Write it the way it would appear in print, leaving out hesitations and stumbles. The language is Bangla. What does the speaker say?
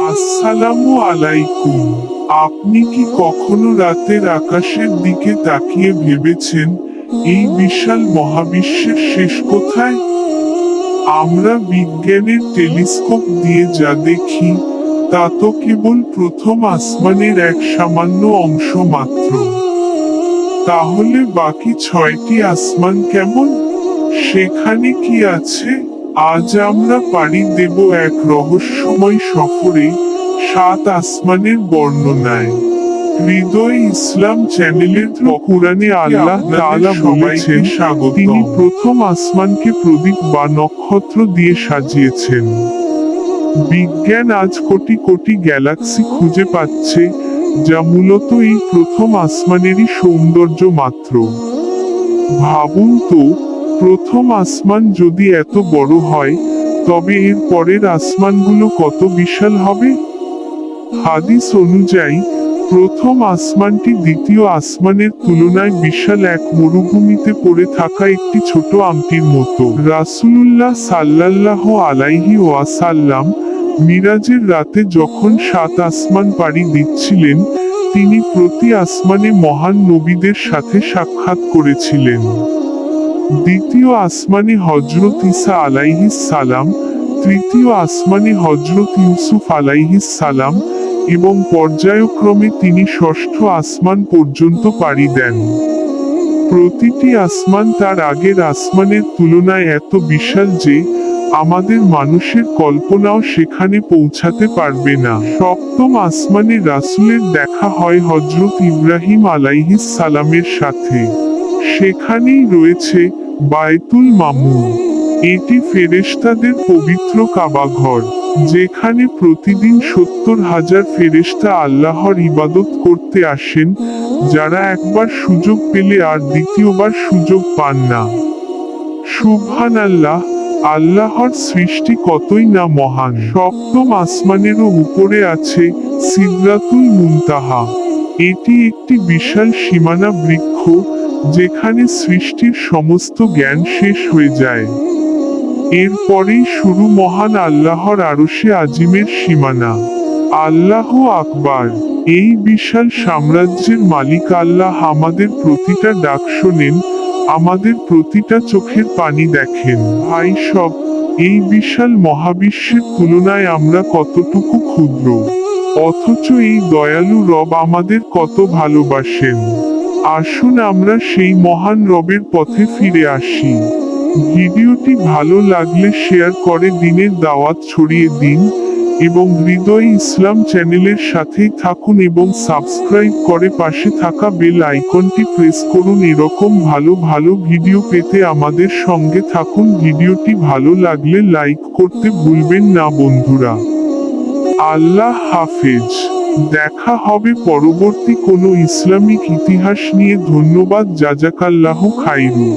আসসালামু আলাইকুম। আপনি কি কখনো রাতের আকাশের দিকে তাকিয়ে ভেবেছেন, এই বিশাল মহাবিশ্বের শেষ কোথায়? আমরা বিজ্ঞানের টেলিস্কোপ দিয়ে যা দেখি, তা তো কেবল প্রথম আসমানের এক সামান্য অংশ মাত্র। তাহলে বাকি 6টি আসমান কেমন? সেখানে কি আছে? আজ আমরা পাড়ি দেব এক রহস্যময় সফরে, 7 আসমানের বর্ণনায়। হৃদয় ইসলাম চ্যানেলের কোরআনে আল্লাহ তাআলা বলেছেন, তিনি প্রথম আসমানকে প্রদীপ বা নক্ষত্র দিয়ে সাজিয়েছেন। বিজ্ঞান আজ কোটি কোটি গ্যালাক্সি খুঁজে পাচ্ছে, যা মূলত এই প্রথম আসমানেরই সৌন্দর্য মাত্র। ভাবুন তো, প্রথম আসমান যদি এত বড় হয়, তবে এর পরের আসমানগুলো কত বিশাল হবে। হাদিস অনুযায়ী, প্রথম আসমানটি দ্বিতীয় আসমানের তুলনায় বিশাল, এক মরুভূমিতে পড়ে থাকা একটি ছোট আংটির মতো। রাসূলুল্লাহ সাল্লাল্লাহু আলাইহি ওয়াসাল্লাম মিরাজের রাতে যখন 7 আসমান পাড়ি দিচ্ছিলেন, তিনি প্রতি আসমানে মহান নবীদের সাথে সাক্ষাৎ করেছিলেন। দ্বিতীয় আসমানে হযরত ঈসা আলাইহিস সালাম, তৃতীয় আসমানে হযরত ইউসুফ আলাইহিস সালাম, এবং পর্যায়ক্রমে তিনি ষষ্ঠ আসমান পর্যন্ত পাড়ি দেন। প্রতিটি আসমান তার আগের আসমানের তুলনায় এত বিশাল যে, আমাদের মানুষের কল্পনাও সেখানে পৌঁছাতে পারবে না। সপ্তম আসমানে রাসূলের দেখা হয় হযরত ইব্রাহিম আলাইহিস সালামের সাথে। সেখানেই রয়েছে বায়তুল মামুর। এটি ফেরেশতাদের পবিত্র কাবাঘর, যেখানে প্রতিদিন 70,000 ফেরেশতা আল্লাহর ইবাদত করতে আসেন, যারা একবার সুযোগ পেলে আর দ্বিতীয়বার সুযোগ পান না। সুবহানাল্লাহ, আল্লাহর সৃষ্টি কতই না মহান। সপ্তম আসমানেরও উপরে আছে সিদরাতুল মুনতাহা। এটি একটি বিশাল সীমানা বৃক্ষ, যেখানে সৃষ্টির সমস্ত জ্ঞান শেষ হয়ে যায়। এরপরেই শুরু মহান আল্লাহর আরশে আজিমের সীমানা। আল্লাহু আকবার। এই বিশাল সাম্রাজ্যের মালিক আল্লাহ আমাদের প্রতিটা ডাক শোনেন, আমাদের প্রতিটা চোখের পানি দেখেন। ভাই সব, এই বিশাল মহাবিশ্বের তুলনায় আমরা কতটুকু ক্ষুদ্র, অথচ এই দয়ালু রব আমাদের কত ভালোবাসেন। আসুন আমরা সেই মহান রবের পথে ফিরে আসি। ভিডিওটি ভালো লাগলে শেয়ার করে দিনের দাওয়াত ছড়িয়ে দিন, এবং হৃদয় ইসলাম চ্যানেলের সাথেই থাকুন এবং সাবস্ক্রাইব করে পাশে থাকা বেল আইকনটি প্রেস করুন। এরকম ভালো ভালো ভিডিও পেতে আমাদের সঙ্গে থাকুন। ভিডিওটি ভালো লাগলে লাইক করতে ভুলবেন না বন্ধুরা। আল্লাহ হাফেজ। দেখা হবে পরবর্তী কোনো ইসলামিক ইতিহাস নিয়ে। ধন্যবাদ। জাযাকাল্লাহু খাইরু।